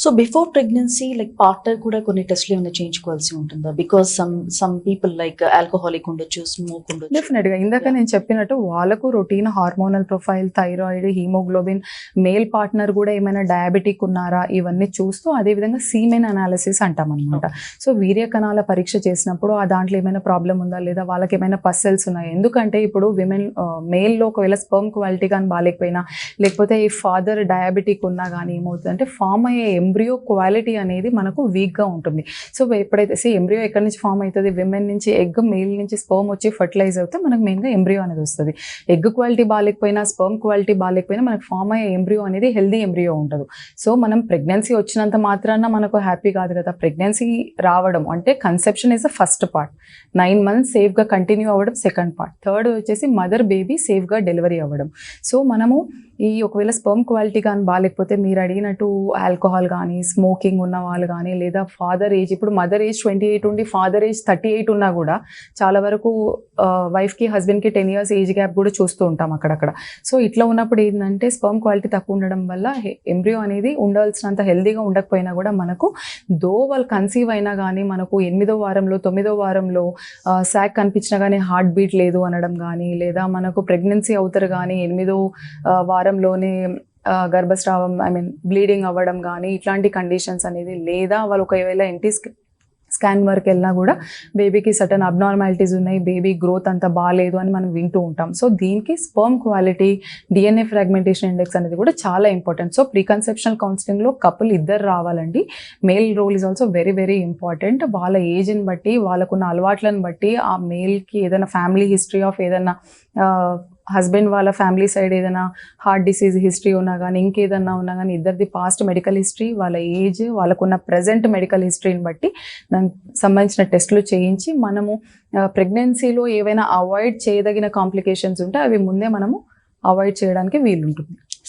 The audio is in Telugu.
So before pregnancy like partner కూడా కొన్ని టెస్ట్లు ఏమైనా చేయించుకోవాల్సి ఉంటుందా? Because some people like alcoholic ఉండొచ్చు, స్మోక్ ఉండొచ్చు. డెఫినెట్ గా ఇందాక నేను చెప్పినట్టు వాళ్ళకు routine hormonal profile, thyroid, haemoglobin, male partner కూడా ఏమైనా డయాబెటిక్ ఉన్నారా ఇవన్నీ చూస్తూ, అదే విధంగా సీమెన్ అనాలిసిస్ అంటాం అనమాట. సో వీర్య కణాల పరీక్ష చేసినప్పుడు ఆ దాంట్లో ఏమైనా ప్రాబ్లం ఉందా లేదా, వాళ్ళకి ఏమైనా పస్సెల్స్ ఉన్నాయా. ఎందుకంటే ఇప్పుడు విమెన్ మేల్లో ఒకవేళ స్పర్మ్ క్వాలిటీ కానీ బాగాలేకపోయినా, లేకపోతే ఈ ఫాదర్ డయాబెటిక్ ఉన్నా కానీ ఏమవుతుందంటే ఫామ్ అయ్యే ఎంబ్రియో క్వాలిటీ అనేది మనకు వీక్గా ఉంటుంది. సో ఎప్పుడైతే ఎంబ్రియో ఎక్కడి నుంచి ఫామ్ అవుతుంది, విమెన్ నుంచి ఎగ్, మేల్ నుంచి స్పర్మ్ వచ్చి ఫర్టిలైజ్ అవుతే మనకు మెయిన్గా ఎంబ్రియో అనేది వస్తుంది. ఎగ్ క్వాలిటీ బాగాలేకపోయినా, స్పర్మ్ క్వాలిటీ బాగాలేకపోయినా మనకు ఫామ్ అయ్యే ఎంబ్రియో అనేది హెల్దీ ఎంబ్రియో ఉండదు. సో మనం ప్రెగ్నెన్సీ వచ్చినంత మాత్రాన మనకు హ్యాపీ కాదు కదా. ప్రెగ్నెన్సీ రావడం అంటే conception is the first part, 9 months సేఫ్గా కంటిన్యూ అవ్వడం సెకండ్ పార్ట్, థర్డ్ వచ్చేసి మదర్ బేబీ సేఫ్గా డెలివరీ అవ్వడం. సో మనము ఈ ఒకవేళ స్పర్మ్ క్వాలిటీ కానీ బాగాలేకపోతే మీరు అడిగినట్టు ఆల్కహాల్ కానీ, స్మోకింగ్ ఉన్న వాళ్ళు కానీ, లేదా ఫాదర్ ఏజ్, ఇప్పుడు మదర్ ఏజ్ 28 ఉండి ఫాదర్ ఏజ్ 38 ఉన్నా కూడా చాలా వరకు వైఫ్కి హస్బెండ్కి 10 years ఏజ్ గ్యాప్ కూడా చూస్తూ ఉంటాం అక్కడక్కడ. సో ఇట్లా ఉన్నప్పుడు ఏంటంటే స్పర్మ్ క్వాలిటీ తక్కువ ఉండడం వల్ల ఎంబ్రియో అనేది ఉండాల్సినంత హెల్దీగా ఉండకపోయినా కూడా మనకు వాళ్ళు కన్సీవ్ అయినా కానీ మనకు 8వ వారంలో 9వ వారంలో శాక్ కనిపించినా కానీ హార్ట్ బీట్ లేదు అనడం కానీ, లేదా మనకు ప్రెగ్నెన్సీ అవుతారు కానీ 8వ వారంలోనే గర్భస్రావం బ్లీడింగ్ అవ్వడం కానీ ఇట్లాంటి కండిషన్స్ అనేది, లేదా వాళ్ళు ఒకవేళ ఎన్టీ స్కాన్ వరకు వెళ్ళినా కూడా బేబీకి సర్టన్ అబ్నార్మాలిటీస్ ఉన్నాయి, బేబీ గ్రోత్ అంతా బాగాలేదు అని మనం వింటూ ఉంటాం. సో దీనికి sperm quality, DNA fragmentation index అనేది కూడా చాలా ఇంపార్టెంట్. సో ప్రీ కన్సెప్షనల్ కౌన్సిలింగ్లో కపుల్ ఇద్దరు రావాలండి. Male role is also very very important. వాళ్ళ ఏజ్ని బట్టి, వాళ్ళకున్న అలవాట్లను బట్టి, ఆ మేల్కి ఏదైనా ఫ్యామిలీ హిస్టరీ ఆఫ్ ఏదైనా హస్బెండ్ వాళ్ళ ఫ్యామిలీ సైడ్ ఏదైనా హార్ట్ డిసీజ్ హిస్టరీ ఉన్నా కానీ, ఇంకేదన్నా ఉన్నా కానీ, ఇద్దరిది పాస్ట్ మెడికల్ హిస్టరీ, వాళ్ళ ఏజ్, వాళ్ళకున్న ప్రజెంట్ మెడికల్ హిస్టరీని బట్టి దానికి సంబంధించిన టెస్టులు చేయించి మనము ప్రెగ్నెన్సీలో ఏవైనా అవాయిడ్ చేయదగిన కాంప్లికేషన్స్ ఉంటే అవి ముందే మనము అవాయిడ్ చేయడానికి వీలుంటుంది.